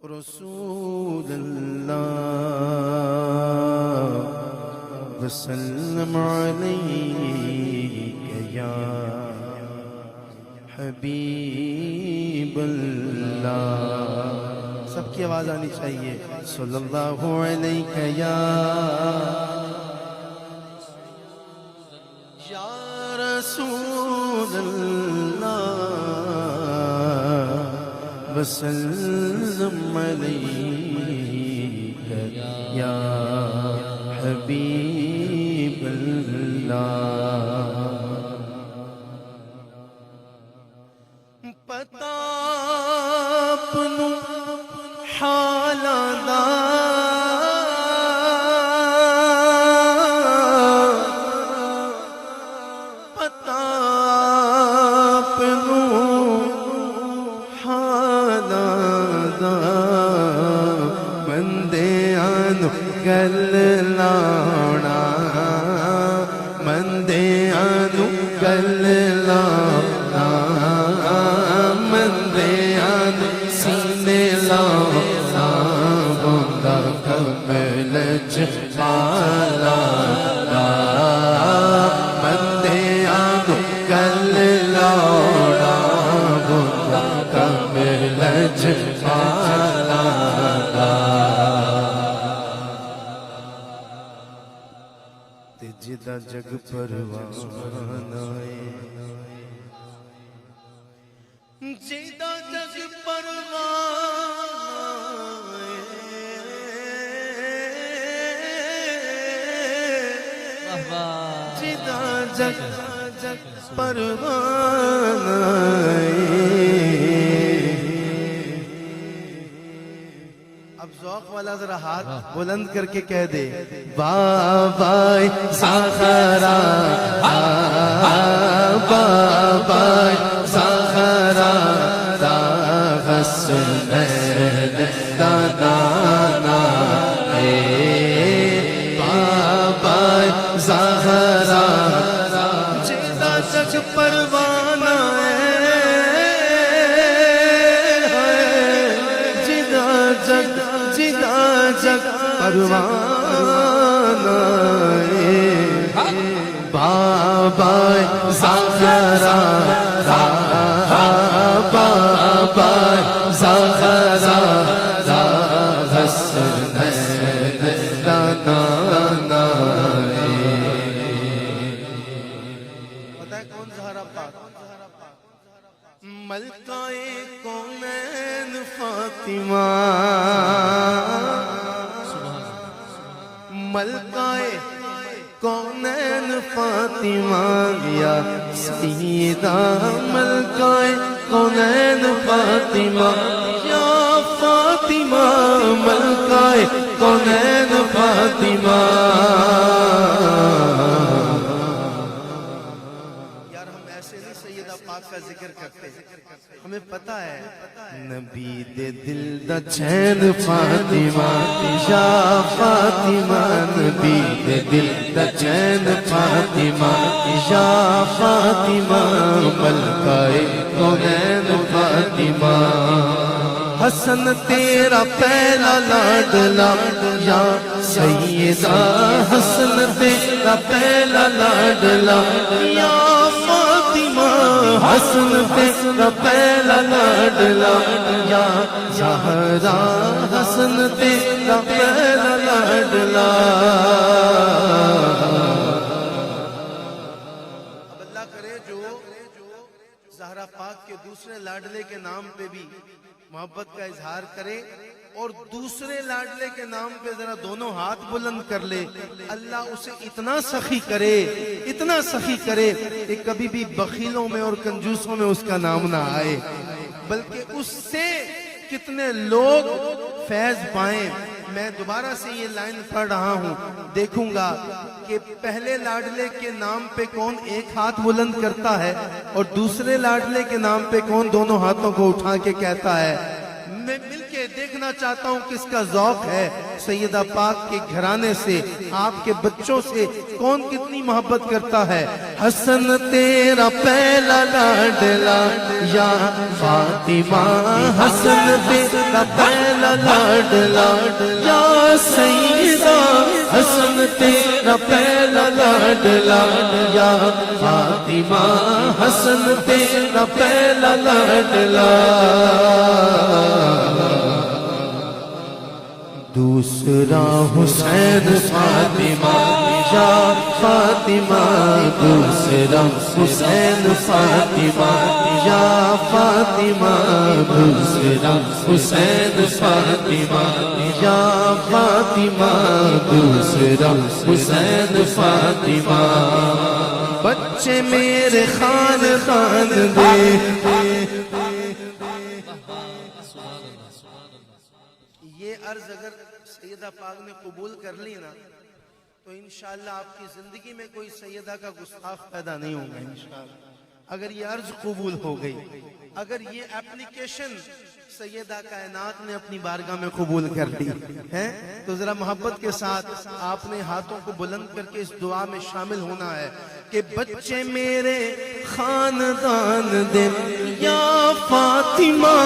رسول اللہ وسلم علیک یا حبیب اللہ. سب کی آواز آنی چاہیے. صلی اللہ علیک یا رسول اللہ وسلم علیک یا حبیب اللہ. پتا اپنو حالاں دا پتا اپنو حالاں دا بندیاں نو گل لانا بندیاں نو گل لانا بندیاں نو سینے لانا بندہ کمل چالا بندیاں نو گل لانا بندہ کمل چالا. جدا جگ پروانہ جدا جگ پروانہ جدا جگ پروانہ. اب ذوق والا ذرا ہاتھ بلند کر کے کہہ دے بابائے ساخرہ بابائے ساخرہ غسلین دانانا بابائے ساخرہ جدا جگ پروانہ جدا جگ پروانہ بابائے ساخرہ بابائے ساخرہ غسلین دانانا. پتہ ہے کون زہرا پاک؟ ملکہ کونین فاطمہ ملکہ کونین فاطمہ یا سیدہ ملکہ کونین فاطمہ یا فاطمہ ملکہ کونین فاطمہ. یار ہم ایسے نہیں سیدہ پاک کا ذکر کرتے, ہمیں پتہ ہے نبی دے دل دا چین فاطمہ یا فاطمہ نبی دے دل دا چین فاطمہ یا فاطمہ ملکہ کونین فاطمہ. حسن تیرا پہلا لاڈلا یا سیدہ حسن تیرا پہلا لاڈلا یا فاطمہ حسن تیرا پہلا لاڈلا یا زہرا حسن تیرا پہلا لاڈلا. اب اللہ کرے جو زہرا پاک کے دوسرے لاڈلے کے نام پہ بھی محبت کا اظہار کرے اور دوسرے لاڈلے کے نام پہ ذرا دونوں ہاتھ بلند کر لے, اللہ اسے اتنا سخی کرے کہ کبھی بھی بخیلوں میں اور کنجوسوں میں اس کا نام نہ آئے, بلکہ اس سے کتنے لوگ فیض پائیں. میں دوبارہ سے یہ لائن پڑھ رہا ہوں, دیکھوں گا کہ پہلے لاڈلے کے نام پہ کون ایک ہاتھ بلند کرتا ہے اور دوسرے لاڈلے کے نام پہ کون دونوں ہاتھوں کو اٹھا کے کہتا ہے. میں مل کے دیکھنا دیکھنا چاہتا ہوں کس کا ذوق ہے سیدہ پاک کے گھرانے سے، آپ کے بچوں سے کون کتنی محبت کرتا ہے۔ حسن تیرا پہلا لاڈلا یا فاطمہ، حسن تیرا پہلا لاڈلا یا سیدہ، حسن تیرا پہلا لاڈلا یا فاطمہ، حسن تیرا پہلا لاڈلا، دوسرا حسین فاطمہ یا فاطمہ، دوسرا حسین فاطمہ یا فاطمہ، دوسرا حسین فاطمہ یا فاطمہ، دوسرا حسین فاطمہ، بچے میرے خاندان دے۔ یہ عرض اگر سیدہ پاک نے قبول کر لی نا تو انشاءاللہ آپ کی زندگی میں کوئی سیدہ کا گستاخ پیدا نہیں ہوگا انشاءاللہ، اگر یہ عرض قبول ہو گئی، اگر یہ اپلیکیشن سیدہ کائنات نے اپنی بارگاہ میں قبول کر لی ہے تو ذرا محبت کے ساتھ آپ نے ہاتھوں کو بلند کر کے اس دعا میں شامل ہونا ہے کہ بچے میرے خاندان دے یا فاطمہ،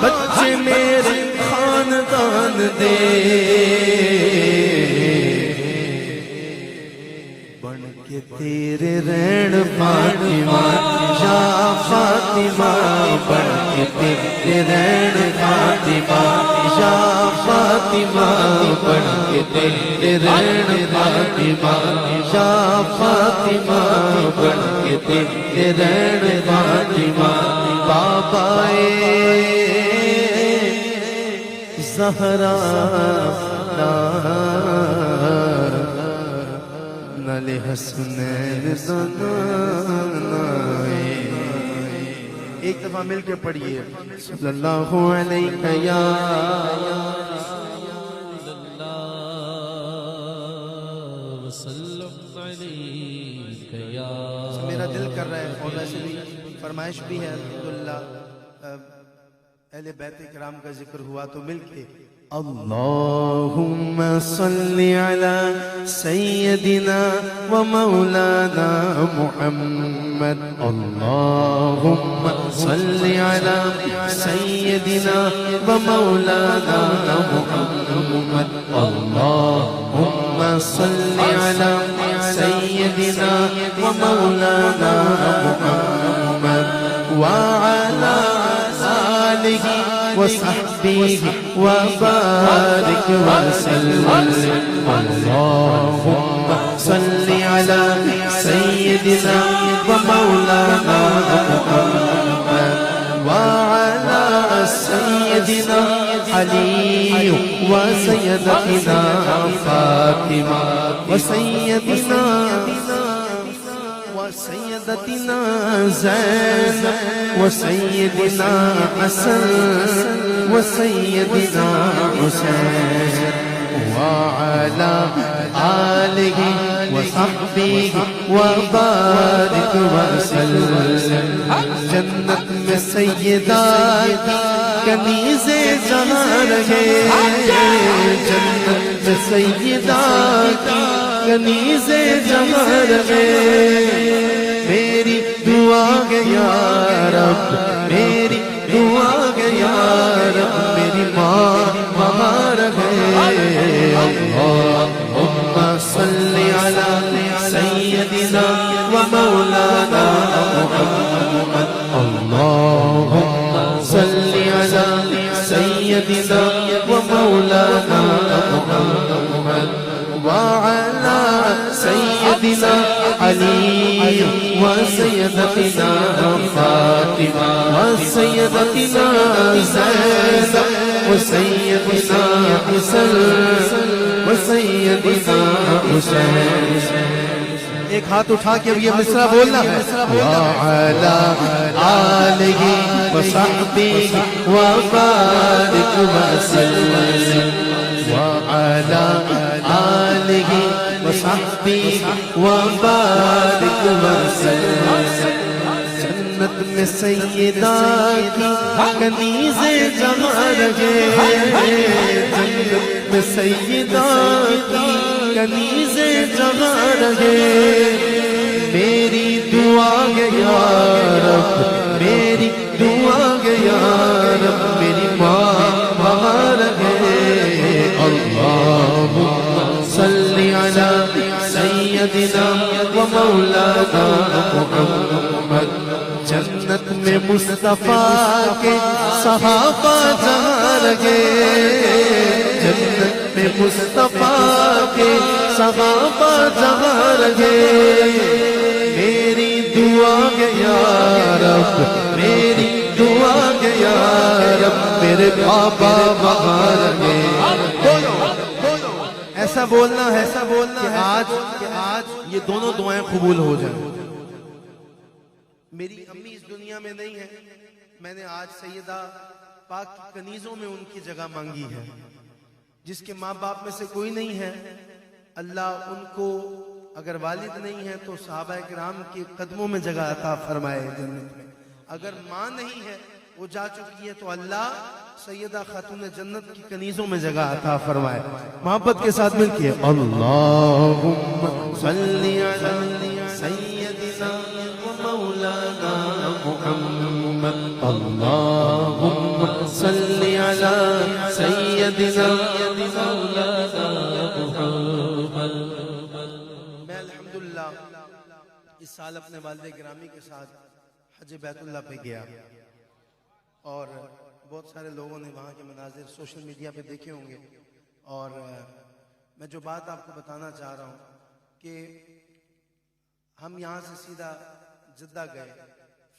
بچے میرے خاندان دے، بن کے تیرے رین فاطمہ یا فاطمہ، بن کے تیرے رین فاطمہ یا فاطمہ، بن کے تیرے رین فاطمہ یا فاطمہ، بن کے تیرے رین فاطمہ، بابا زہرا نل حسنین زنائے، ایک دفعہ مل کے پڑھئے صلی اللہ علیہ یا میرا دل کر رہا ہے اور ویسے بھی فرمائش بھی ہے الحمدللہ اہل بیت کرام کا ذکر ہوا تو مل کے اللہم صلی علی سیدنا و مولانا محمد، اللہم صلی علی سیدنا و مولانا محمد، اللہم صلی علی سیدنا و مولانا محمد وعلی آلہ وصحبه وبارك وسلم، اللهم صل على سيدنا ومولانا محمد وعلى سيدنا علي وسيدتنا فاطمة وسيدتنا زينب وسيدنا حسن وسيدنا حسين وعلى آله وصحبه وبارك وسلم، جنت میں سیدات کنیز جہاں رہے، جنت میں سیدات کنیز جہاں رہے، میری دعا ہے یا رب، میری دعا ہے یا رب، میری ماں وہاں رہے، اللہم صلی علی سیدنا و مولانا محمد، اللہم صلی علی سیدنا و مولانا محمد وعلى سيدنا علي وسيدتنا فاطمة وسيدتنا زينب وسيدنا حسن وسيدنا حسين، ایک ہاتھ اٹھا کے اب یہ مصرع بولنا ہے، وعلى آلہ وصحبہ وبارک وسلم، وعلى آلہ وصحبہ وبارک وسلم، جنت میں سیدہ کی کنیزیں جمع رہے، جنت میں سیدہ کی کنیزیں جمع رہے، میری دعا ہے یا رب، میری دعا ہے یا رب، میری ماں وہاں رہے۔ اللہم صلی علی سیدنا و مولانا محمد، جنت میں مصطفیٰ کے صحابہ جہاں رہے، جنت میں مصطفیٰ کے صحابہ جہاں رہے، میری دعا ہے یا رب، میری دعا ہے یا رب، میرے بابا وہاں رہے۔ ایسا بولنا ہے کہ آج یہ دونوں دعائیں قبول ہو جائیں۔ میری امی اس دنیا میں نہیں ہے، میں نے آج سیدہ پاک کی کنیزوں میں ان کی جگہ مانگی ہے۔ جس کے ماں باپ میں سے کوئی نہیں ہے، اللہ ان کو اگر والد نہیں ہے تو صحابہ کرام کے قدموں میں جگہ عطا فرمائے جنت میں۔ اگر ماں نہیں ہے، وہ جا چکی ہے، تو اللہ سیدہ خاتون جنت کی کنیزوں میں جگہ عطا فرمائے۔ محبت کے ساتھ مل کے اللہم صلی علی سیدنا و مولانا محمد، اللہم صلی علی سیدنا و مولانا محمد۔ میں الحمدللہ اس سال اپنے والد گرامی کے ساتھ حج بیت اللہ پہ گیا، اور بہت سارے لوگوں نے وہاں کے مناظر سوشل میڈیا پہ دیکھے ہوں گے، اور میں جو بات آپ کو بتانا چاہ رہا ہوں کہ ہم یہاں سے سیدھا جدہ گئے،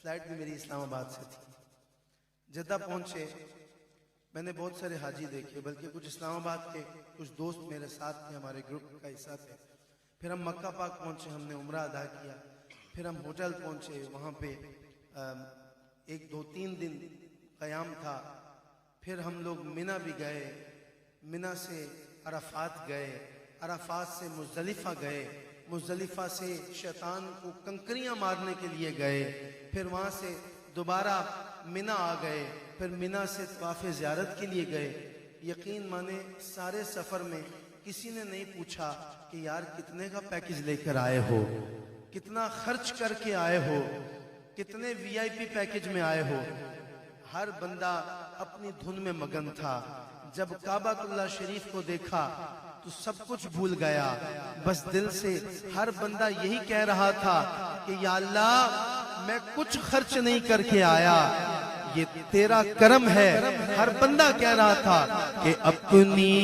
فلائٹ بھی میری اسلام آباد سے تھی۔ جدہ پہنچے، میں نے بہت سارے حاجی دیکھے، بلکہ کچھ اسلام آباد کے، کچھ دوست میرے ساتھ تھے، ہمارے گروپ کا حصہ تھے۔ پھر ہم مکہ پاک پہنچے، ہم نے عمرہ ادا کیا، پھر ہم ہوٹل پہنچے، وہاں پہ 1 2 3 دن قیام تھا۔ پھر ہم لوگ منی بھی گئے، منی سے عرفات گئے، عرفات سے مزدلفہ گئے، مزدلفہ سے شیطان کو کنکریاں مارنے کے لیے گئے، پھر وہاں سے دوبارہ منی آ گئے، پھر منی سے طواف زیارت کے لیے گئے۔ یقین مانے سارے سفر میں کسی نے نہیں پوچھا کہ یار کتنے کا پیکج لے کر آئے ہو، کتنا خرچ کر کے آئے ہو، کتنے VIP پیکج میں آئے ہو۔ ہر بندہ اپنی دھن میں مگن تھا۔ جب کعبہ اللہ شریف کو دیکھا تو سب کچھ بھول گیا، بس دل سے ہر بندہ یہی کہہ رہا تھا کہ یا اللہ میں کچھ خرچ نہیں کر کے آیا، یہ تیرا کرم ہے۔ ہر بندہ کہہ رہا تھا کہ اپنی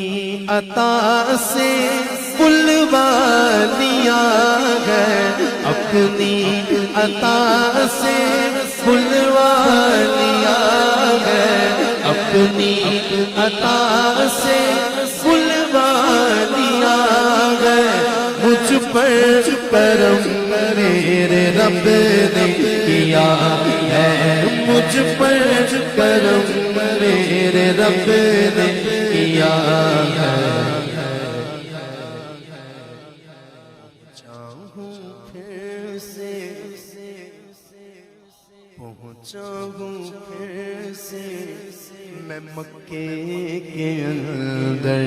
عطا سے بلوانیاں ہے، اپنی عطا سے بلوانیاں ہے، اپنی عطا سے بلوانیاں ہے، مجھ پر کرم میرے رب نے کیا ہے، مجھ پر کرم میرے رب نے کیا ہے۔ چاہوں پھر سے پہنچا ہوں پھر سے میں مکے کے اندر،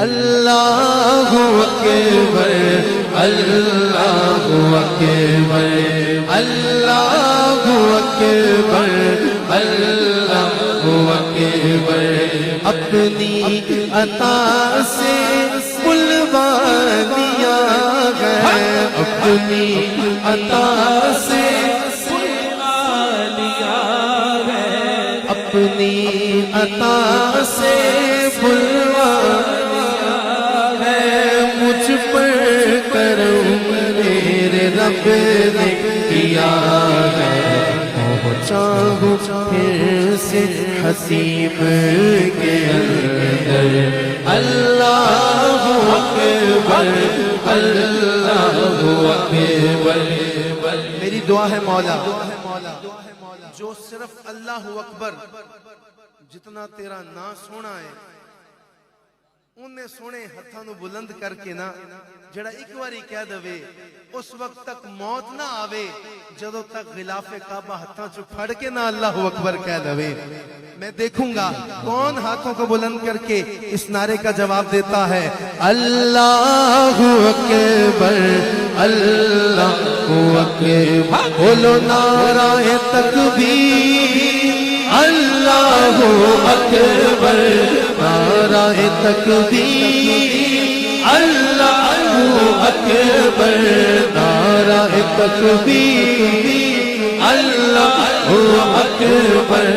اللہ اکبر اللہ اکبر اللہ اکبر اللہ اکبر، اپنی عطا سے بلوانیاں ہے، اپنی عطا سے اپنی عطا سے بلوانیاں ہے، مجھ پر کرم میرے رب نے کیا ہے۔ پہنچا ہوں پھر سے حسیب کے اندر، اللہ اکبر اللہ اکبر۔ میری دعا ہے مولا، جو صرف اللہ اکبر جتنا تیرا نا سونا ہے انہیں سونے ہتھاں نو بلند کر کے نا جڑا ایک واری کہہ دوے اس وقت تک موت نہ آوے جدو تک غلاف کعبہ ہتھاں چو پھڑ کے نہ اللہ اکبر کہہ دوے. میں دیکھوں گا کون ہاتھوں کو بلند کر کے اس نعرے کا جواب دیتا ہے. اللہ اکبر اللہ اکبر بولو نعرہ تکبیر. اللہ اکبر نعرہ تکبیر. اللہ اکبر نعرہ تکبیر. اللہ اکبر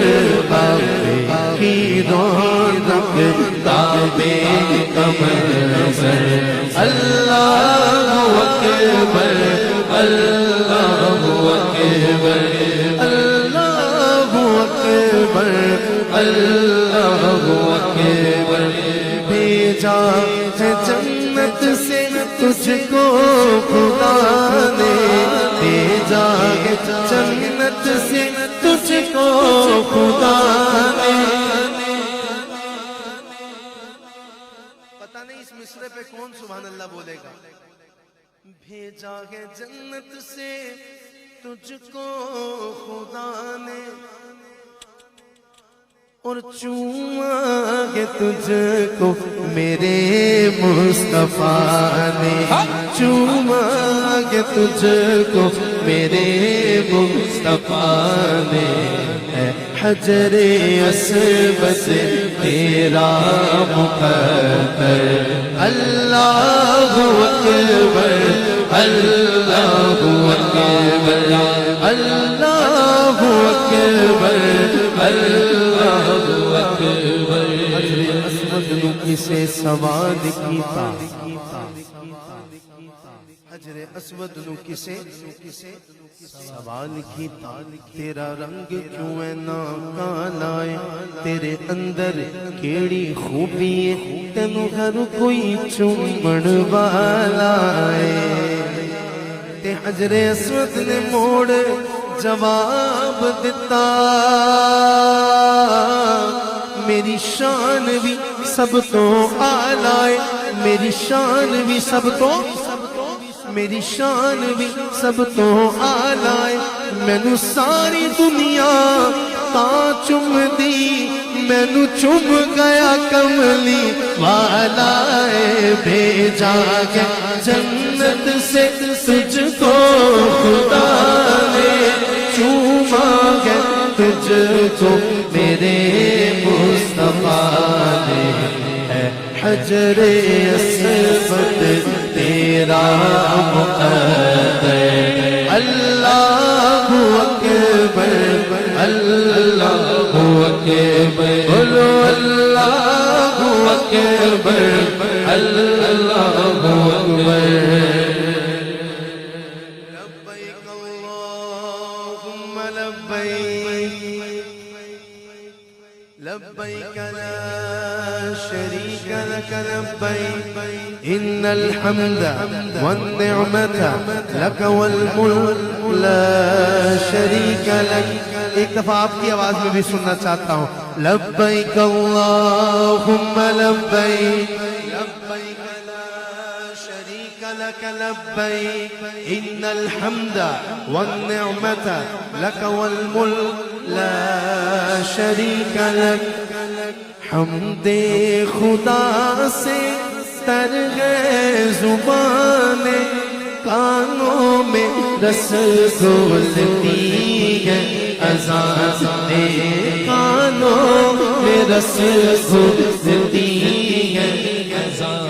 بابے کی رونق کعبے کا منظر. اللہ اکبر اللہ اکبر اللہ اکبر اللہ اکبر. بھیجا ہے جنت سے تجھ کو خدا نے. بھیجا ہے جنت سے تجھ کو خدا نے. پتہ نہیں اس مصرے پہ کون سبحان اللہ بولے گا. بھیجا ہے جنت سے تجھ کو خدا نے اور چوما ہے تجھ کو میرے مصطفیٰ نے. چوما ہے تجھ کو میرے مصطفیٰ نے. حجر اسود تیرا مقدر. اللہ اکبر اللہ اکبر اللہ اکبر اللہ اکبر. حجر اسود نو کسے سوال کیتا. حجر اسود نو کسے سوال کیتا. تیرا رنگ کیوں ہے نا کالا ہے. تیرے اندر کیڑی خوبی ہے تینو ہر کوئی چومن والا ہے. تے حجر اسود نے موڑ جواب دیتا. میری شان بھی سب تو اعلیٰ ہے. میری شان بھی سب تو میری شان بھی سب تو اعلیٰ ہے. مینو ساری دنیا تاں چم دی مینو چم گیا کملی والا ہے. بھیجا گیا جنت سے تجھ کو خدا نے. چوما گیا تجھ کو میرے مصطفیٰ نے. حجر اسود تیرا مقدر. اللہ اکبر اللہ اکبر بولو اللہ اکبر اللہ اکبر. لبیک اللہم لبیک لبیک لا شریک لک لبیک ان الحمد والنعمة لک والملک لا شریک لک. ایک دفعہ آپ کی آواز میں بھی سننا چاہتا ہوں. لبیک اللہم لبیک لبیک لا شریک لک لبیک ان الحمد والنعمة لک والملک لا شریک لک. حمد خدا سے تر ہے زبان کانوں میں رس گھولتی ہے اذان. کانوں میں رس گھولتی ہے اذان.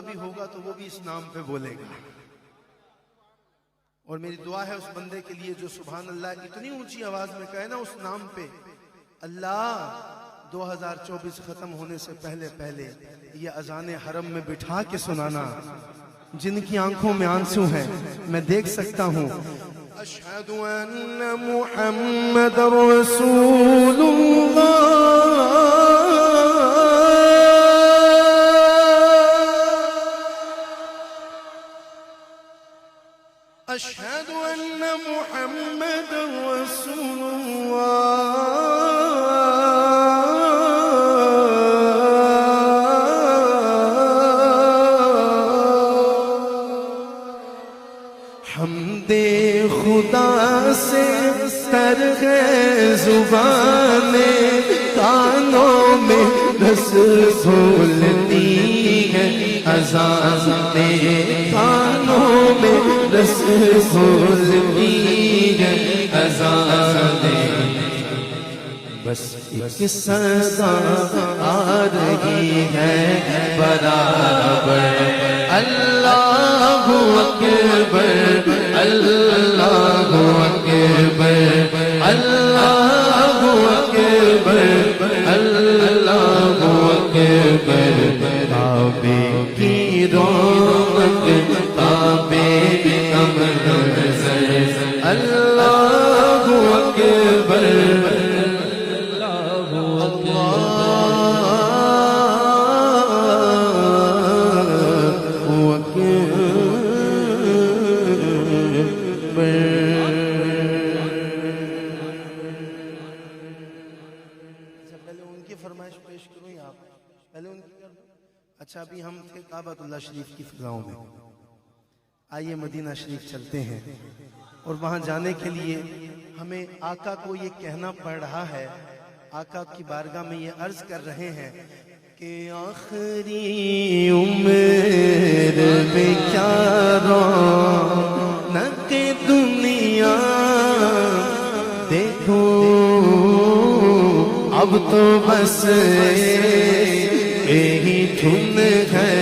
بھی ہوگا تو وہ بھی اس نام پہ بولے گا. اور میری دعا ہے اس بندے کے لیے جو سبحان اللہ اتنی اونچی آواز میں کہے نا اس نام پہ. اللہ 2024 ختم ہونے سے پہلے یہ اذان حرم میں بٹھا کے سنانا. جن کی آنکھوں میں آنسو ہیں میں دیکھ سکتا ہوں. اشہد ان محمد رسول اللہ اشہد ان محمد رسول اللہ حمد خدا سے تر ہے زبان کانوں میں رس گھولتی ہے اذان کانوں میں رس گھولتی ہے اذان. بس ایک صدا آ رہی ہے برابر اللہ اکبر اللہ اکبر اللہ اکبر اللہ اکبر. کعبے کی رونق کعبے کا منظر اللہ اکبر اچھا ابھی ہم تھے کعبۃ اللہ شریف کی فضاؤں میں. آئیے مدینہ شریف چلتے ہیں اور وہاں جانے کے لیے ہمیں آقا کو یہ کہنا پڑ رہا ہے. آقا کی بارگاہ میں یہ عرض کر رہے ہیں کہ آخری عمر میں کیا رونق دنیا دیکھو اب تو بس یہی دھن ہے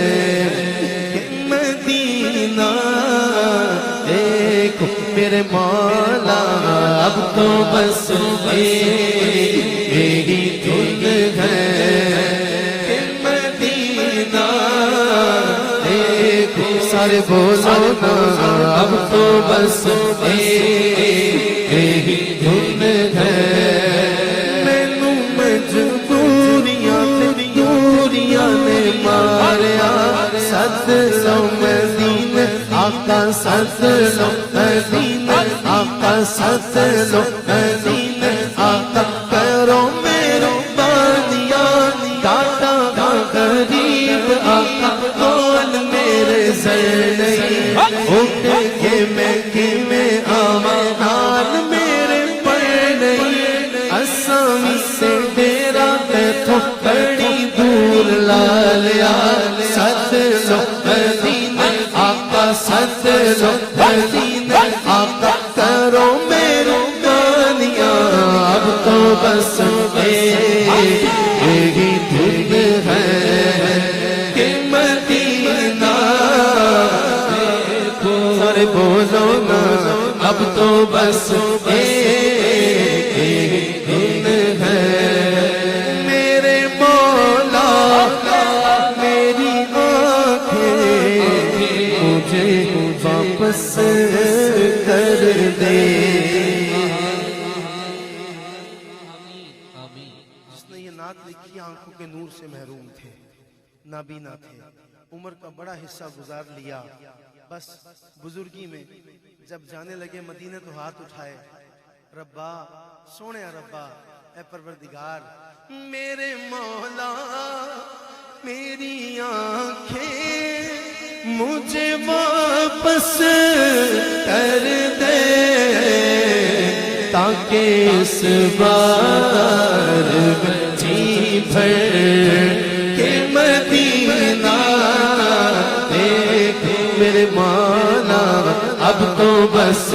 کہ مدینہ دیکھو میرے مولا اب تو بس یہی دھن ہے کہ مدینہ دیکھو. سارے بولو نا اب تو بس یہی دھن ہے. ست لو مدینہ آقا ست لو مدینہ آقا ست لو مدینہ آقا کرو میرے بانیان دادا غریب آقا کون میرے سر نہیں اٹھ کے میں آمان میرے پر نہیں اسامی سے ڈیرا تو بڑی دور لالیا. ست لو مدینہ آقا ست لو مدینہ آقا کرو میرے بانیاں اب تو بس یہی دھن ہے کہ مدینہ سارے بولو نا اب تو بس یہی دھن ہے. میرے مولا میری مجھے واپس کر دے. جس نے یہ نعت لکھی آنکھوں کے نور سے محروم تھے نابینا تھے عمر کا بڑا حصہ گزار لیا. بس بزرگی میں جب جانے لگے مدینے تو ہاتھ اٹھائے ربا سونے ربا اے پروردگار میرے مولا میری آنکھیں مجھے واپس کر دے تاکہ اس بار جی بھر کے مدینہ دیکھ میرے مولا اب تو بس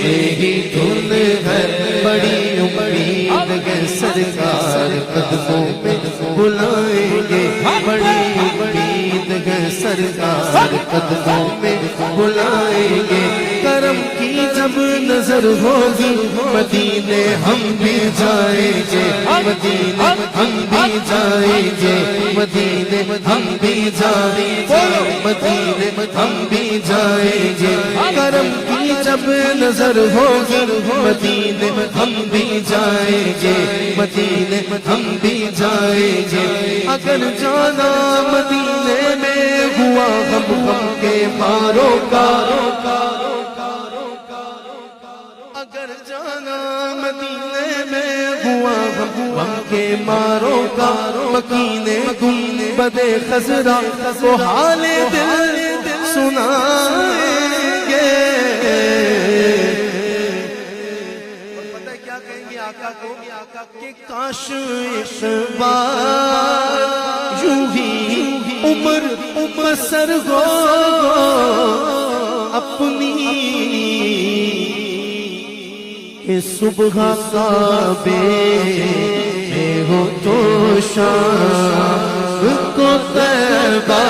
یہی دھن ہے. بڑی امید ہے سرکار قدموں میں بلائیں گے بڑی امید قدموں میں بلائیں گے کرم کی جب نظر ہوگی مدینے ہم بھی جائیں گے مدینے ہم بھی جائیں گے مدینے ہم بھی جائیں گے مدینے ہم بھی جائیں گے کرم کی جب نظر ہوگی مدینے ہم بھی جائیں گے مدینے ہم بھی جائیں گے اگر جانا مدینے میں ہوا غم کے ماروں کا اگر جانا مدینے میں ہوا غم کے ماروں کا مکینے گنبد خضرا کو حال دل سنائیں گے پتہ ہے کیا کہیں گے آقا کو کہ کاش اس بار یوں ہی عمر بسر ہو اپنی کہ صبح کعبے میں ہو تو شام کو طیبہ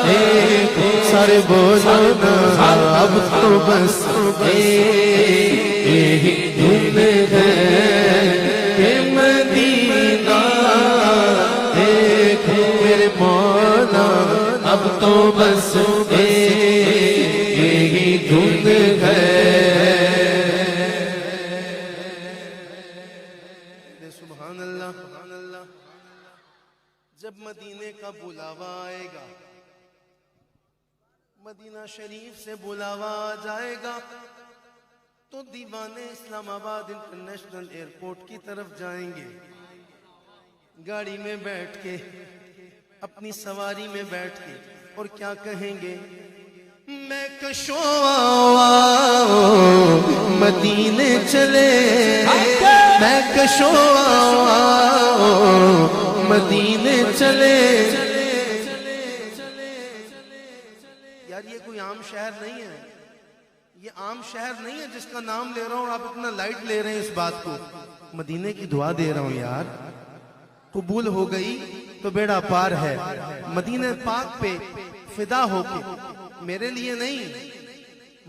ایک سر بولنا اب تو بس یہی دن ہے کہ مدینہ ایک میرے مولا اب تو بس یہی دن ہے سبحان اللہ جب مدینے کا بلاوا آئے گا مدینہ شریف سے بلاوا آ جائے گا تو دیوانے اسلام آباد انٹرنیشنل ایئرپورٹ کی طرف جائیں گے گاڑی میں بیٹھ کے اپنی سواری میں بیٹھ کے اور کیا کہیں گے میں کشو مدینے چلے میں کشو مدینے چلے یار یہ کوئی عام شہر نہیں ہے یہ عام شہر نہیں ہے جس کا نام لے رہا ہوں اور آپ اتنا لائٹ لے رہے ہیں اس بات کو مدینے کی دعا دے رہا ہوں یار قبول ہو گئی تو بیڑا پار ہے مدینہ پاک پہ فدا ہو کے میرے لیے نہیں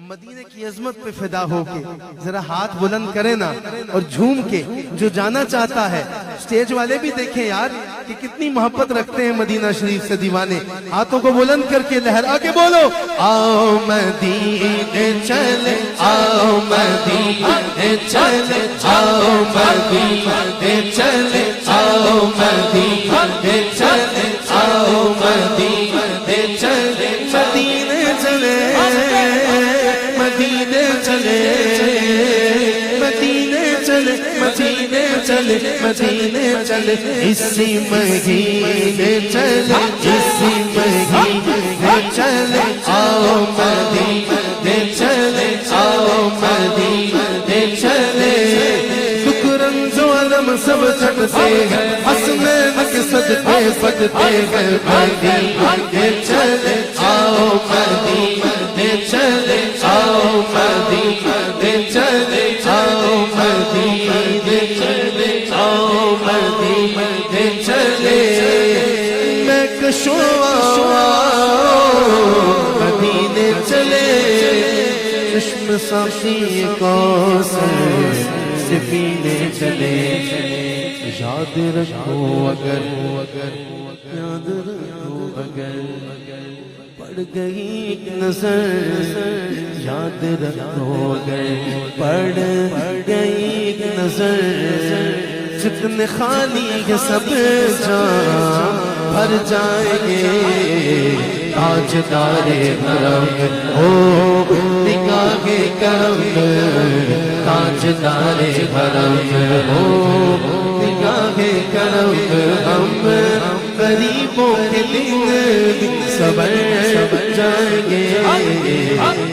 مدینے کی عظمت پہ فدا ہو کے ذرا ہاتھ بلند کرے نا اور جھوم کے جو جانا چاہتا ہے سٹیج والے بھی دیکھیں یار کہ کتنی محبت رکھتے ہیں مدینہ شریف سے دیوانے ہاتھوں کو بلند کر کے لہرا کے بولو آؤ مدینے چلے آؤ مدینے چلے آؤ مدینے چلے آؤ مدینے چلے آؤ مدینے چلے مدینے چلے مدینے چلے مدینے چلے مدینے چلے مدینے چلے اسی مہینے چلے اسی مہینے چلے آؤ مدینے چلے آؤ مدینے چلے دکھ رنج و علم سب چھٹتے ہیں حسنین کے صدقے پکتے ہیں مدینے چلے آؤ مدینے چلے آؤ مدینے چلے آؤ مدینے چلے آؤ مدینے چلے میں کشو مدینے چلے چشم صافی کوثر سے پینے چلے یاد رکھو اگر یاد رکھو اگر پڑ گئی ایک نظر یاد رکھو اگر پڑ گئی ایک نظر جتنے خالی ہے سب جان بھر جائیں گے تاجدار حرم ہو نگاہ کرم تاجدار حرم ہو نگاہ کرم ہم غریبوں کے دن صبر جائیں گے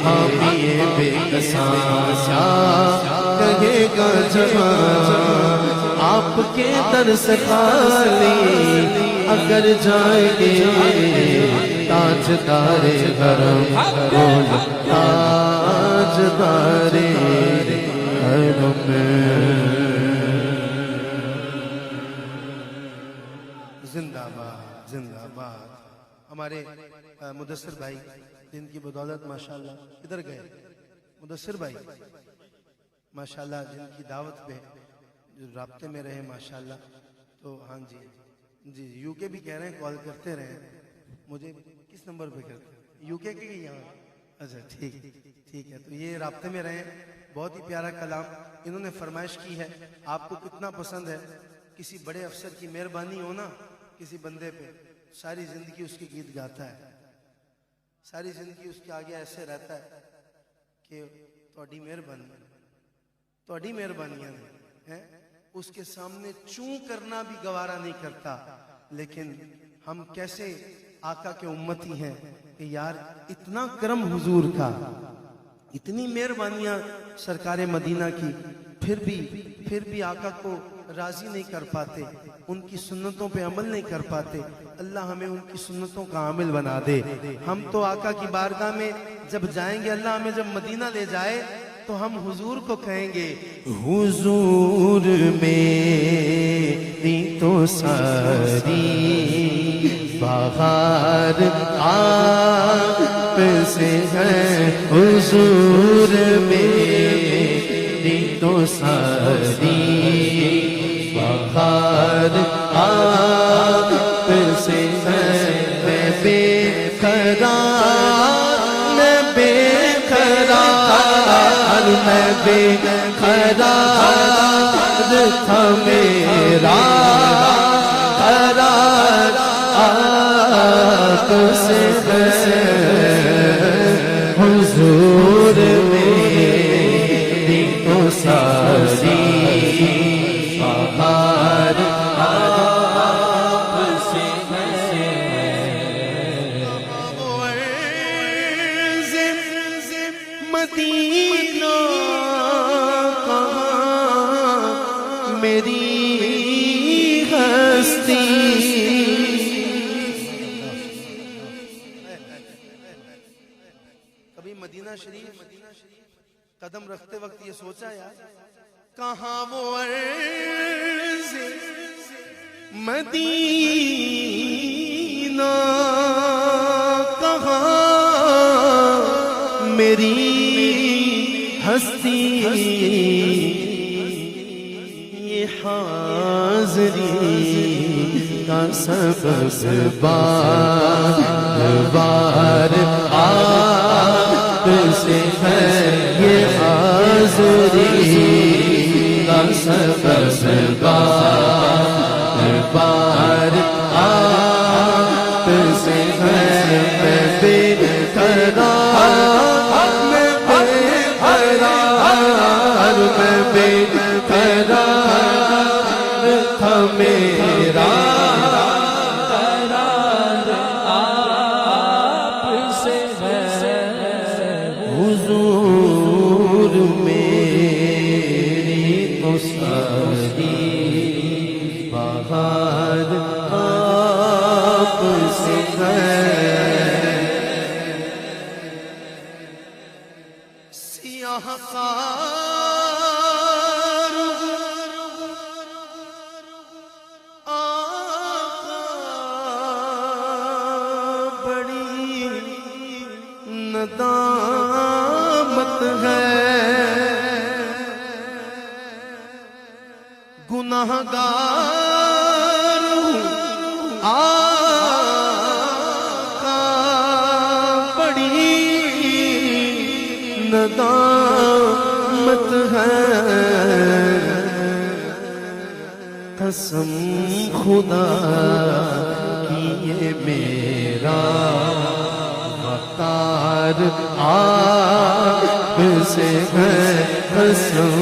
حامی بے کساں کہے گا جہاں آپ کے در سے خالی اگر جائیں گے تاجدار حرم بولو تاجدار حرم زندہ باد زندہ باد ہمارے مدثر بھائی جن کی بدولت ماشاءاللہ ادھر گئے مدثر بھائی ماشاءاللہ جن کی دعوت پہ جو رابطے میں رہے ماشاءاللہ. تو ہاں جی یو کے بھی کہہ رہے ہیں کال کرتے رہے. مجھے کس نمبر پہ کرتے ہیں یو کے یہاں؟ اچھا ٹھیک ہے. تو یہ رابطے میں رہے. بہت ہی پیارا کلام انہوں نے فرمائش کی ہے. آپ کو کتنا پسند ہے کسی بڑے افسر کی مہربانی ہو نا کسی بندے پہ ساری زندگی اس کے گیت گاتا ہے. ساری زندگی اس کے آگے ایسے رہتا ہے کہ تہاڈی مہربانیاں ہیں. اس کے سامنے چوں کرنا بھی گوارا نہیں کرتا. لیکن ہم کیسے آقا کے امتی ہیں کہ یار اتنا کرم حضور کا, اتنی مہربانیاں سرکار مدینہ کی, پھر بھی آقا کو راضی نہیں کر پاتے, ان کی سنتوں پہ عمل نہیں کر پاتے. اللہ ہمیں ان کی سنتوں کا عامل بنا دے. ہم تو آقا کی بارگاہ میں جب جائیں گے, اللہ ہمیں جب مدینہ لے جائے تو ہم حضور کو کہیں گے حضور میری تو ساری بہار آپ سے ہے, حضور میری تو ساری بہار آپ سے ہے. میں بے قرار میں بے قرار تھا میرا قرار آپ سے ہے, حضور میری تو ساری بہار آپ سے ہے. مدینہ کہاں میری ہستی, کبھی مدینہ شریف قدم رکھتے وقت یہ سوچا یار کہاں وہ عرض مدینہ کہاں میری ہستی, یہ حاضری کا سبب بار آپ سے ہے, یہ حاضری کا سبب بار آپ سے ہے. میں بے قرار میں بے قرار تھا میرا قرار آپ سے ہے, حضور میری تو ساری بہار آپ سے ہے. سیاہ ندامت ہے, گناہگار آقا بڑی ندامت ہے. قسم خدا کی یہ میرا وقار آپ سے ہے, قسم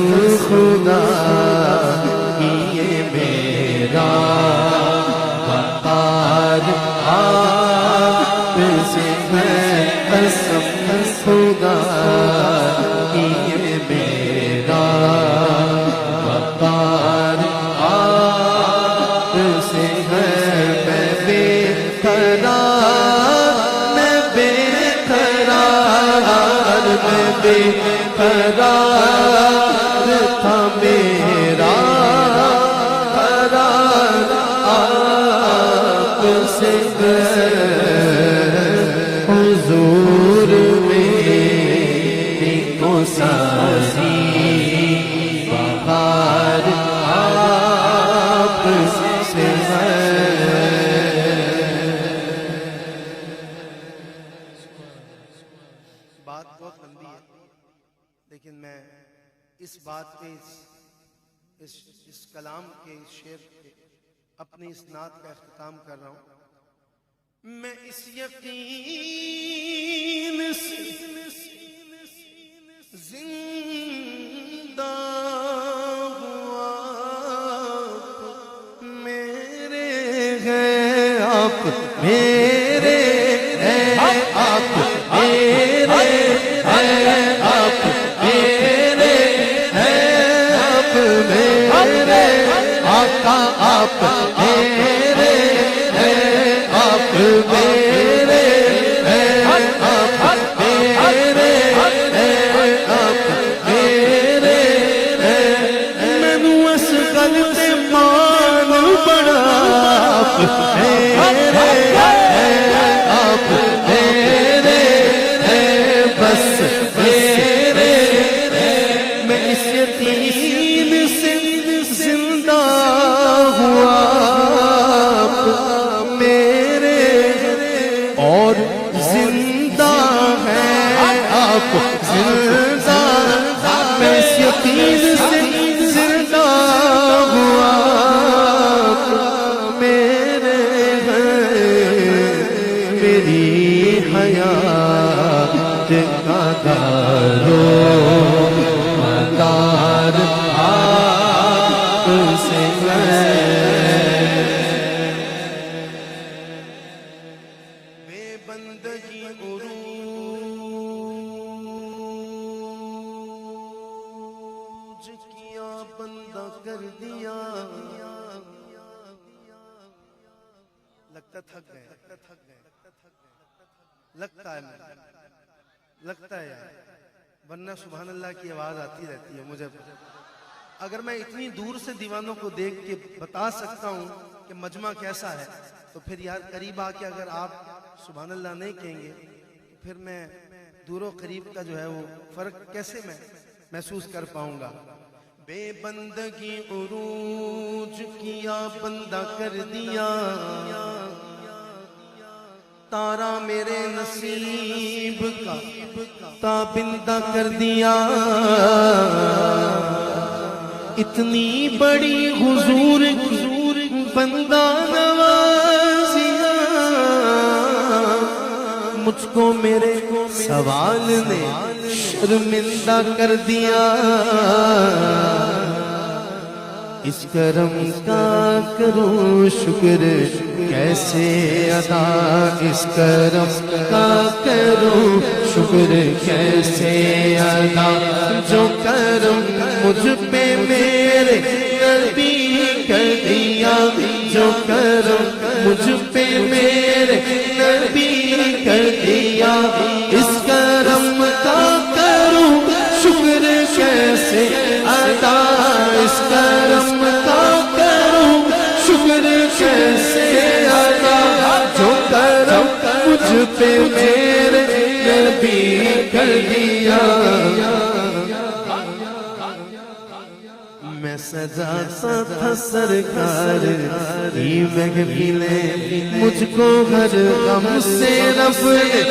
خدا کی یہ میرا وقار آپ سے ہے, قسم خدا کی یہ میرا وقار آپ سے ہے. میں بے قرار میں بے قرار تھا میرا قرار آپ سے ہے. ساری بہار آپ سے بات بہت لمبی ہے، لیکن میں اس بات پہ اس کلام کے اس شعر پہ اپنی اس نعت کا اختتام کر رہا ہوں۔ میں اس یقین سے زندہ ہوا، میرے ہیں آپ میرے ہیں آپ میرے ہیں آپ میرے ہیں آپ میرے آقا آپ میرے ہیں آپ میرے ہیں آپ میرے ہیں آپ میرے ہیں مینوں اس گل تے مان بڑا آپ میرے ہیں آپ میرے ہیں بس میرے میں اس یقین سے زندہ ہوا آپ میرے اور زندہ ہیں آپ زندہ میں اس یقین سے زندہ ہوا آپ میرے ہیں میری حیات کا دارو مدار آپ سے بے بندگی عروج کیا بندہ کر دیا، لگتا تھک گئے، لگتا ہے یار، ورنہ سبحان اللہ کی آواز آتی رہتی ہے مجھے۔ اگر میں اتنی دور سے دیوانوں کو دیکھ کے بتا سکتا ہوں کہ مجمع کیسا ہے، تو پھر یار قریب آ کے اگر آپ سبحان اللہ نہیں کہیں گے تو پھر میں دور و قریب کا جو ہے وہ فرق کیسے میں محسوس کر پاؤں گا۔ بے بندگی عروج کیا بندہ کر دیا، تارا میرے نصیب کا تابندہ کر دیا، اتنی بڑی حضور کی بندہ نوازیا، مجھ کو میرے سوال نے شرمندہ کر دیا، اس کرم کا کروں شکر کیسے ادا، اس کرم کا کروں شکر کیسے ادا، جو کرم مجھ پہ میرے نبی کر دیا، جو کرم مجھ پہ میرے نبی کر دیا، اس کرم کا کروں شکر کیسے ادا، اس کرم کا کروں شکر کیسے ادا، جو کرم مجھ پہ میرے نبی کر دیا۔ میں سجاتا تھا سرکار کی محفلیں، مجھ کو ہر غم سے رب نے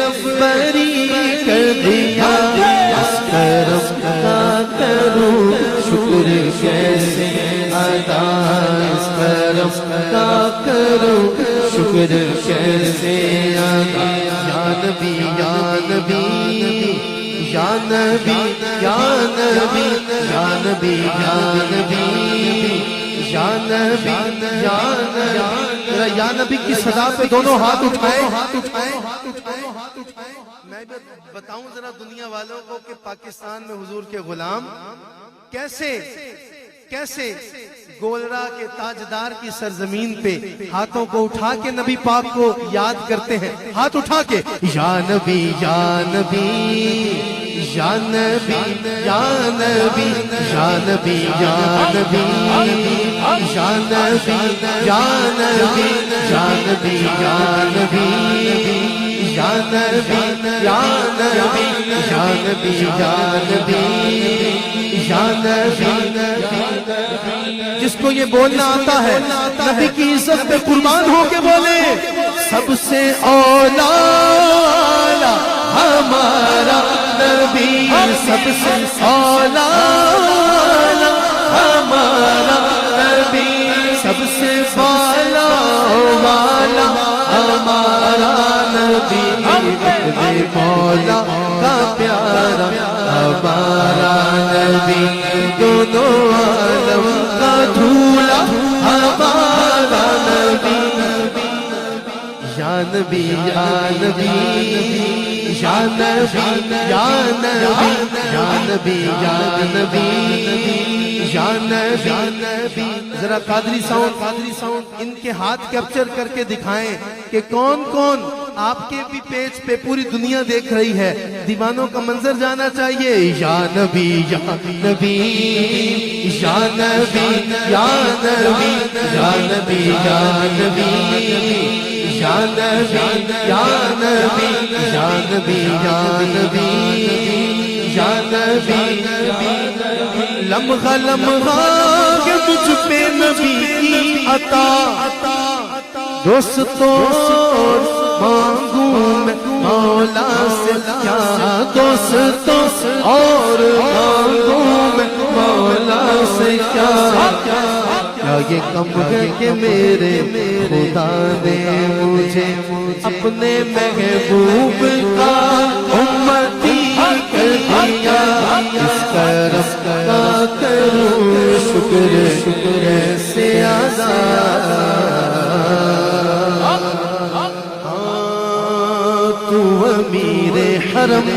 بری کر دیا، اس کرم کا کروں شکر کیسے ادا، اس کرم کا کروں شکر کیسے ادا، یا نبی یا نبی یا نبی یا نبی یا نبی یا نبی یا نبی یا نبی، یا نبی کی صدا پہ دونوں ہاتھ اٹھائیں۔ میں بتاؤں ذرا دنیا والوں کو کہ پاکستان میں حضور کے غلام کیسے گولرا کے تاجدار کی سرزمین پہ ہاتھوں کو اٹھا کے نبی پاک کو یاد کرتے ہیں، ہاتھ اٹھا کے یا نبی یا نبی یا نبی یا نبی یا نبی یا نبی یا نبی یا نبی یا نبی یا نبی یا نبی یا نبی یا نبی یا نبی یا نبی جس کو یہ بولنا آتا ہے نبی کی عزت پہ قربان ہو کے بولے سب سے اولا ہمارا نبی سب سے اولا ہمارا نبی سب سے بالا والا ہمارا نبی اپنے مولا کا پیارا ہمارا نبی دونوں عالم کا دھولا ہمارا نبی یا نبی یا نبی یا نبی یا نبی یا نبی یا نبی یا نبی ذرا قادری ساؤنڈ ان کے ہاتھ کیپچر کر کے دکھائیں کہ کون کون آپ کے بھی پیج پہ پوری دنیا دیکھ رہی ہے دیوانوں کا منظر جانا چاہیے یا نبی یا نبی یا نبی یا نبی یا نبی یا نبی یا نبی یا نبی یا نبی یا نبی یا نبی لمحہ لمحہ کہ مجھ پہ نبی کی عطا دوستوں مانگوں میں مولا سے کیا دوستوں اور مانگوں میں مولا سے کیا یہ کم ہے کہ میرے خدا نے مجھے اپنے محبوب کا امتی کر دیا اس کرم کا کروں شکر سے آزاد تو امیر حرم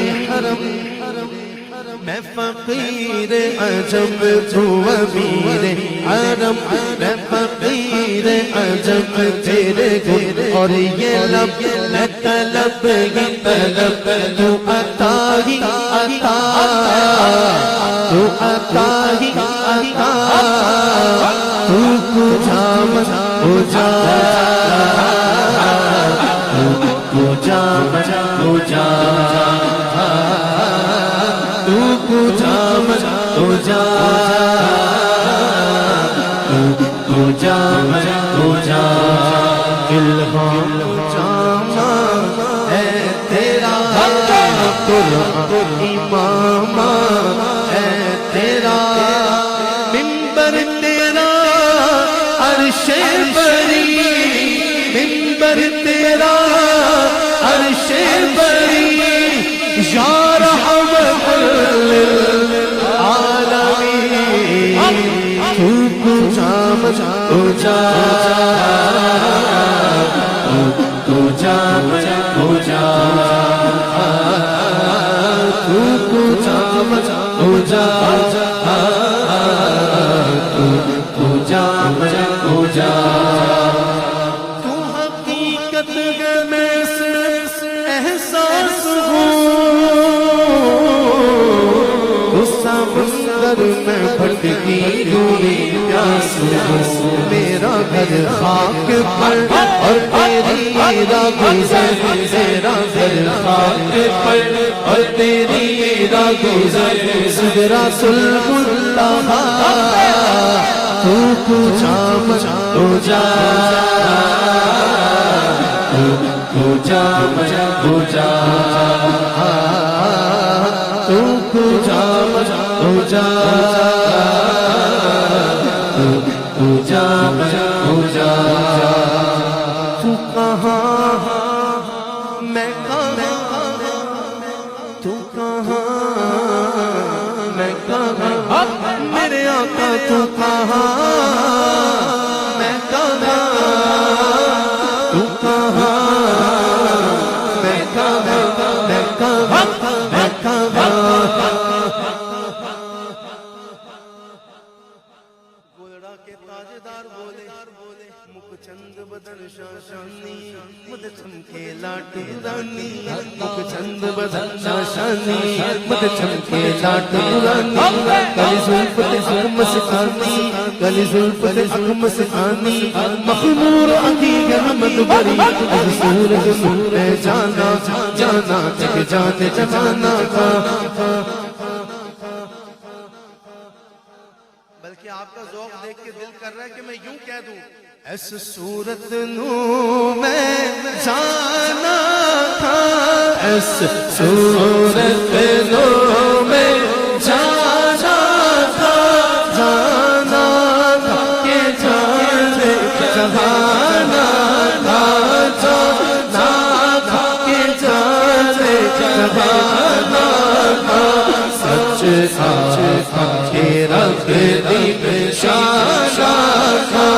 میں فقیر عجب تو امیر حرم میں فقیر عجب تیرے گن اور یہ لب میں طلب ہی طلب تو عطا ہی عطا تو عطا ہی عطا تو کجا ہو جا تو کجا ہو جا تو کجا ہو جا تو جا ہو جا الہام جامع ہے تیرا قرآن امام ہے تیرا منبر تیرا عرش بری منبر تیرا عرش بری یا رحمت للعالمین تو کجا ہو جا تو جا ہو جا تو کجا ہو جا تو جا ہو جا تو حقیقت میں سے احساس سمندر میں بھٹکی ہوئی پیاس میرا گھر خاک پر اور تیری راہ گزر میرا گھر خاک پر اور تیری راہ گزر سدرا سلم اللہ تو کجا ہو جا تو جا ہو جا تو کجا ہو جا تو جا ہو جا تو کہاں میں کہاں تو کہاں میں کہاں میرے آقا تو کہاں میں کہاں تو کہاں میں کہاں میں کہاں میں کہاں گولڑا کے تاجدار بولے چند بدن شاشانی مد چمکے لاٹ رانی مکھ چند بدن شاشانی مد چمکے لاٹ رانی کلی زلف تے اک مسکانی کلی زلف تے اک مسکانی مخمور عقیق احمد بری از صورت نور جانا جانا جگ جانے جانا کا بلکہ آپ کا ذوق دیکھ کے دل کر رہا ہے کہ میں یوں کہہ دوں ایس صورت نو میں جانا تھا ایس صورت نو میں جانا تھا جانا تھا کہ جانے جہانا تھا جانا تھا کہ جانے جہانا تھا سچ آقا کے رب دی شانا تھا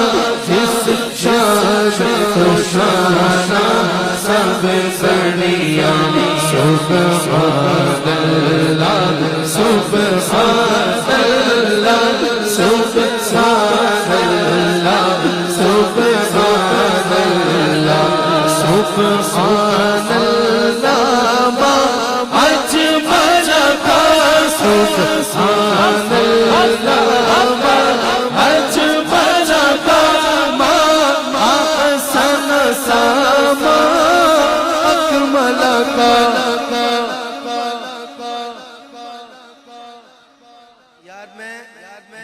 جس شان کو شانا سب بڑیا سبحان اللہ سبحان اللہ سبحان اللہ سبحان اللہ سبحان اللہ ما اجمل کا سبحان اللہ ما اجمل کا ما احسن ساما اکمل کا یار میں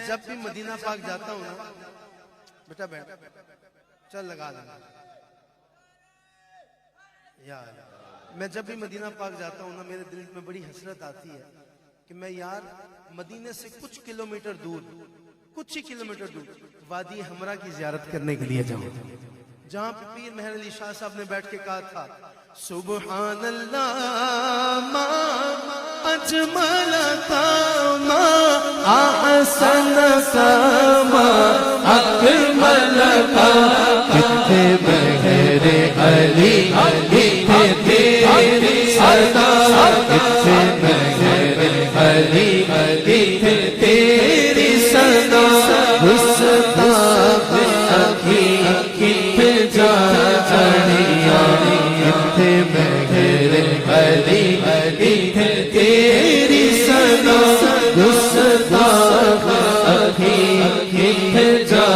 جب بھی مدینہ پاک جاتا ہوں نا بیٹا بیٹھ چل لگا لینا یار میں جب بھی مدینہ پاک جاتا ہوں نا میرے دل میں بڑی حسرت آتی ہے کہ میں یار مدینہ سے کچھ کلومیٹر دور کچھ ہی کلومیٹر دور وادی حمرا کی زیارت کرنے کے لیے جاؤں جہاں پہ پیر مہر علی شاہ صاحب نے بیٹھ کے کہا تھا سبحان اللہ ما اجمل کا ما احسن سما اکمل کا کتنے مہر علی کتنے تیری صدا کتنے مہر علی کتنے تیری صدا گستاخ اکھی کتنے جا چڑھیا کتنے مہر علی کتنے تیری صدا گستاخ اکھی کتنے جا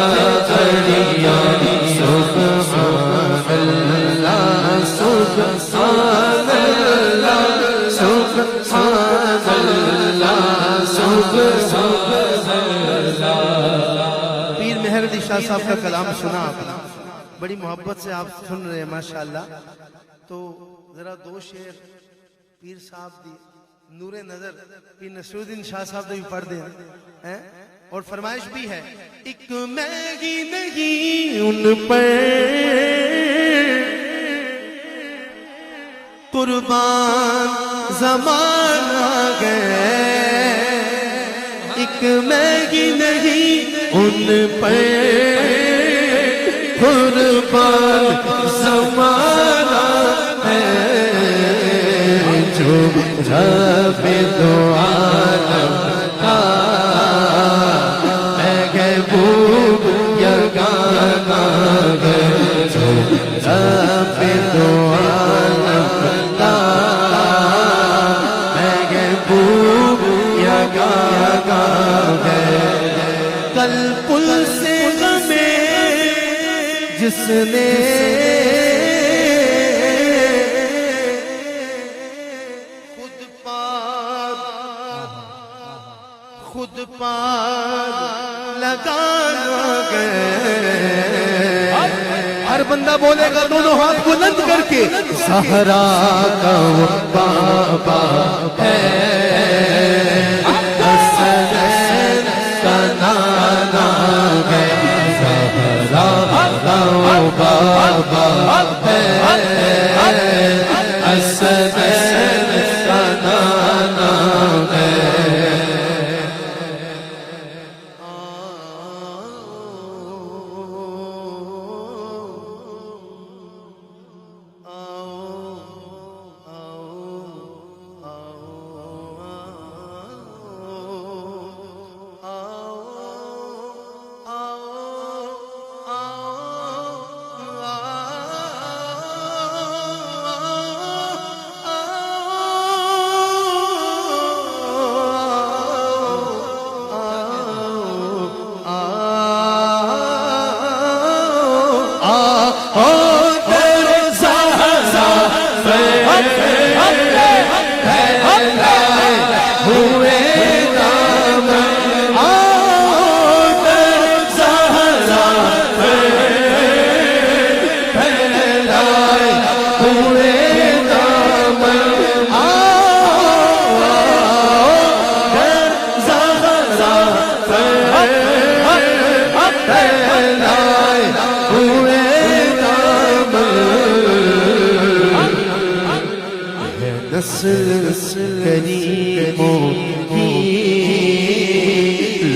چڑھیا سبحان اللہ سبحان اللہ سبحان اللہ سبحان اللہ پیر مہر علی شاہ صاحب کا کلام سنا آپ نے بڑی محبت سے آپ سن رہے ہیں ماشاءاللہ تو ذرا دو شعر پیر صاحب دی نور نظر پیر نصر الدین شاہ صاحب دی پڑھ دیں اور فرمائش بھی ہے ایک میں ہی نہیں ان پر قربان زمانہ گئے ایک میں ہی نہیں ان پر قربان زمانہ ہے جو رب دو عالم کا محبوب یگانہ ہے جو رب دو عالم کا محبوب یگانہ ہے کل پل سے ہمیں جس نے خود پار لگانا گئے ہر بندہ بولے گا دونوں ہاتھ بلند کر کے زہرا کا وہ بابا ہے حسنین کا نانا ہے زہرا کا وہ بابا ہے حسنین کا نانا ہے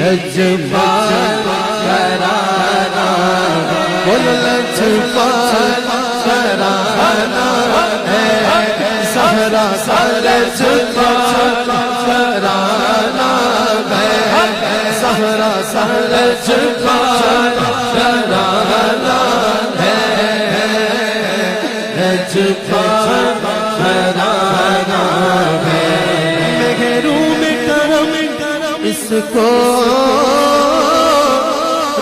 لجپال گھرانہ بولو لجپال گھرانہ ہے زہرا کا لجپال گھرانہ ہے زہرا کا لجپال گھرانہ ہے لجپال گھرانہ ہے مہروں میں کرم اس کو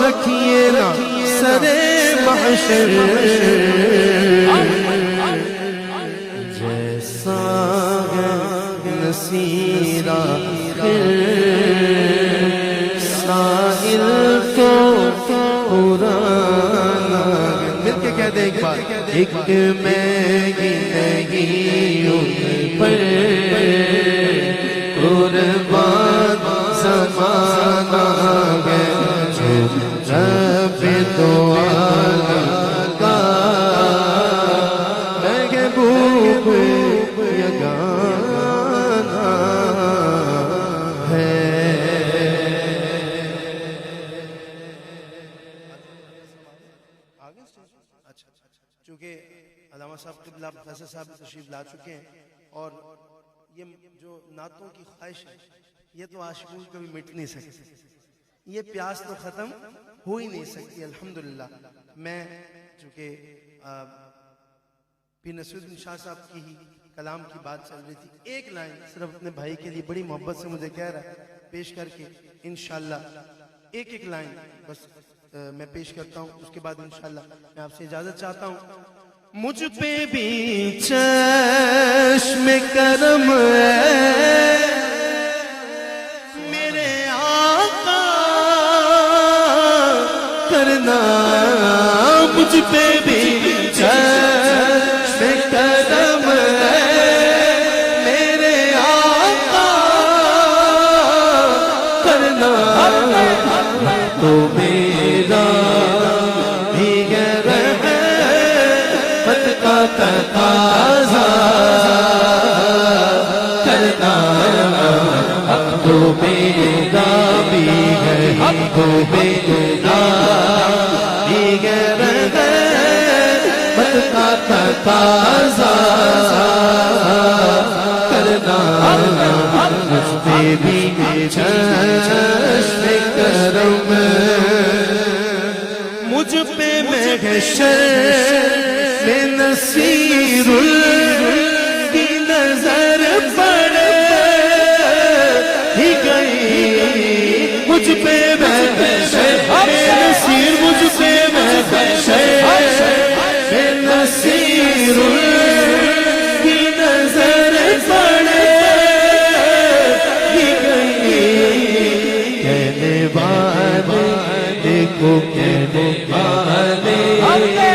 رکھیے نا سرے محشر جیسا نصیرہ ساحل کو پرانا مل کے کہہ دیں ایک بار ایک میں ہی نہیں ان پر قربان زمانہ ہے جو رب دو عالم کا محبوب یگانہ ہے چونکہ علامہ صاحب قبلہ فیصل صاحب تشریف لا چکے ہیں اور یہ جو نعتوں کی خواہش ہے یہ تو عاشقوں کبھی مٹ نہیں سکتی یہ پیاس تو ختم ہو ہی نہیں سکتی الحمدللہ میں چونکہ پیر نصیرالدین شاہ صاحب کی ہی کلام کی بات چل رہی تھی ایک لائن صرف اپنے بھائی کے لیے بڑی محبت سے مجھے کہہ رہا ہے پیش کر کے انشاءاللہ ایک لائن بس میں پیش کرتا ہوں اس کے بعد انشاءاللہ میں آپ سے اجازت چاہتا ہوں مجھ پہ بھی چشم کرم ہے میرے آقا کرنا مجھ پہ بھی چشم کرم ہے میرے آقا کرنا تو میرا دیگر ہے مت کا تقاضا کرنا اب تو میرا بھی ہے اب تو میرا دیگر ہے مت کا تقاضا کرنا مجھ پہ بھی چشم کرم مجھ پہ محشر میں نصیر کی نظر پڑ ہی گئی مجھ پہ محشر میں نصیر مجھ پہ محشر میں نصیر کی نظر پڑ ہی گئی کہنے والے کو کہنے والے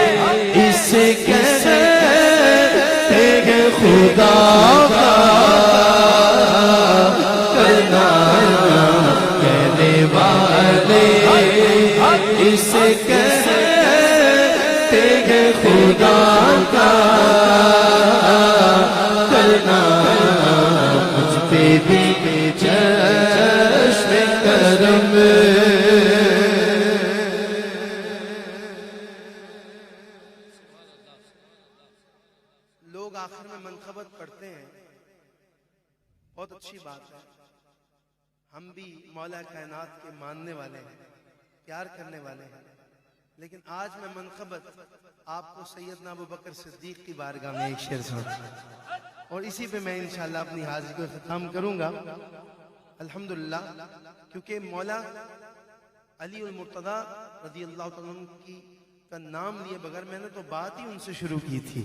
اسے کہتے ہیں خدا کا کرنا کہنے والے اسے کہتے ہیں خدا کا کرنا مجھ پہ بھی چشم کرم لوگ آخر میں منقبت پڑھتے ہیں بہت اچھی بات ہے ہم بھی مولا کائنات کے ماننے والے ہیں پیار کرنے والے ہیں لیکن آج میں منقبت آپ کو سیدنا ابو بکر صدیق کی بارگاہ میں ایک شعر سناتا اور اسی پہ میں انشاءاللہ اپنی حاضری کو اختتام کروں گا الحمدللہ کیونکہ مولا علی المرتضیٰ رضی اللہ تعالیٰ عنہ کا نام لیے بغیر میں نے تو بات ہی ان سے شروع کی تھی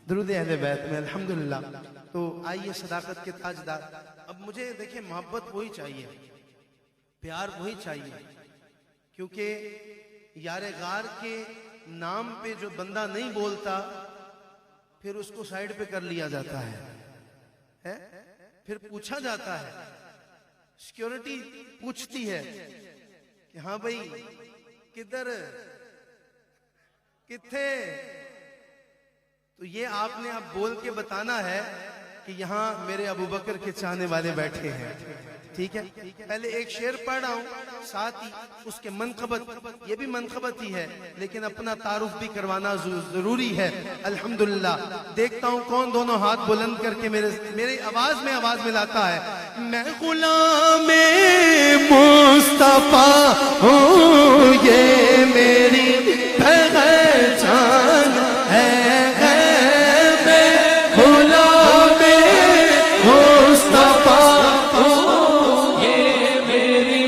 درود اہل بیت میں الحمدللہ تو آئیے صداقت کے تاجدار اب مجھے دیکھیں محبت وہی چاہیے پیار وہی چاہیے کیونکہ یار غار کے نام پہ جو بندہ نہیں بولتا پھر اس کو سائیڈ پہ کر لیا جاتا ہے پھر پوچھا جاتا ہے سیکیورٹی پوچھتی ہے کہ ہاں بھائی کدھر کتھے تو یہ آپ نے اب بول کے بتانا ہے کہ یہاں میرے ابو بکر کے چاہنے والے بیٹھے ہیں ٹھیک ہے، پہلے ایک شعر پڑھ رہا ہوں، ساتھ ہی اس کے منقبت، یہ بھی منقبت ہی ہے لیکن اپنا تعارف بھی کروانا ضروری ہے۔ الحمدللہ دیکھتا ہوں کون دونوں ہاتھ بلند کر کے میری آواز میں آواز ملاتا ہے۔ میں غلام مصطفیٰ ہوں، یہ میری پہچان ہے، میں غلام مصطفیٰ ہوں، یہ میری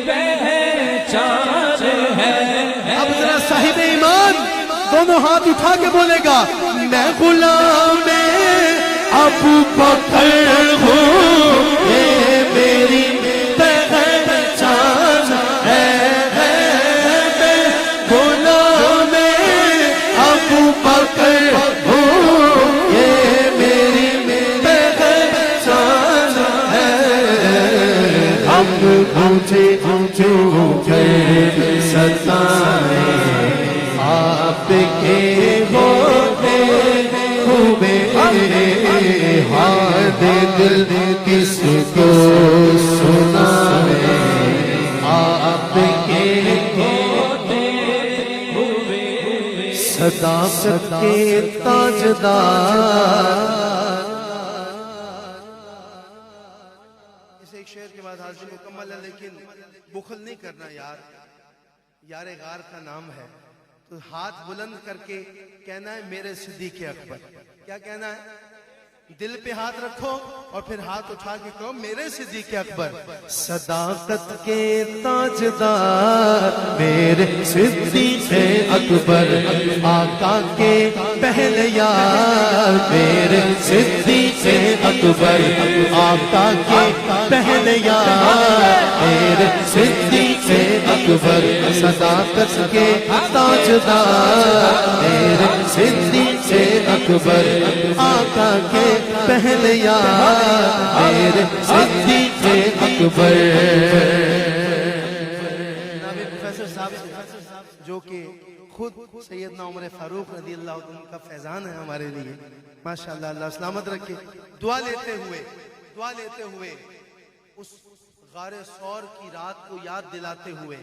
پہچان ہے۔ اب ذرا صاحب ایمان دونوں ہاتھ اٹھا کے بولے گا، میں غلام ابو بکر ہوں، یہ میری پہچان ہے، میں غلام ابو بکر ہوں، یہ میری پہچان ہے۔ اب مجھے جو ستائے آپ کے ہوتے ہوئے، حال دل کس کو سنائے، آپ کے ہوتے ہوئے صداقت کے تاجدار۔ اس ایک شعر کے بعد حاضر مکمل ہے، لیکن بخل نہیں کرنا یار، یار غار کا نام ہے تو ہاتھ بلند کر کے کہنا ہے میرے صدیق اکبر۔ کیا کہنا ہے؟ دل پہ ہاتھ رکھو اور پھر ہاتھ اٹھا کے کہو میرے صدیق اکبر۔ صداقت کے تاجدار میرے صدیق اکبر، آقا کے پہلے یار میرے صدیق اکبر، آقا کے پہلے یار میرے صدیق اکبر، صداقت کے تاجدار میرے صدیق اکبر، آقا کے پہلے یار میرے صدیق اکبر۔ جناب پروفیسر صاحب جو کہ خود سیدنا عمر فاروق رضی اللہ عنہ کا فیضان ہے ہمارے لیے، ماشاءاللہ اللہ سلامت رکھے، دعا لیتے ہوئے اس غار ثور کی رات کو یاد دلاتے ہوئے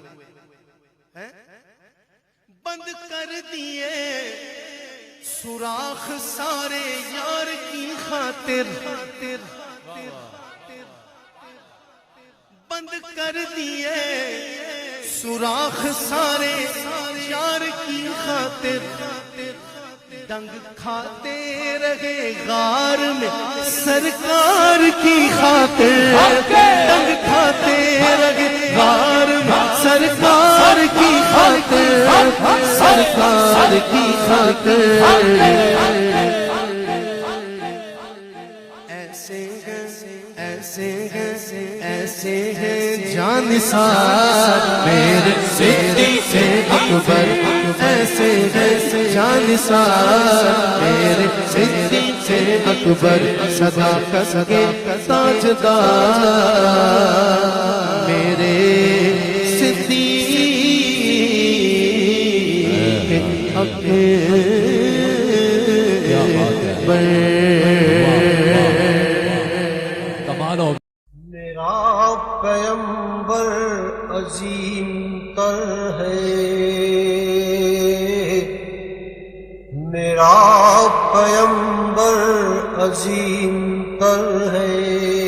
بند کر دیے سوراخ سارے یار کی خاطر، بند کر دیے سوراخ سارے یار کی خاطر، ڈنگ کھاتے رہے غار میں سرکار کی خاطر، ڈنگ کھاتے رہے غار میں سرکار کی خاطر، سرکار کی خاطر۔ ایسے ہیں جانثار میرے صدیق اکبر، ایسے ہیں جانثار میرے صدیق اکبر، صداقت کے تاجدار میرے صدیق اکبر۔ کمال ہو میرا پیمبر عظیم تر ہے، میرا پیمبر عظیم تر ہے،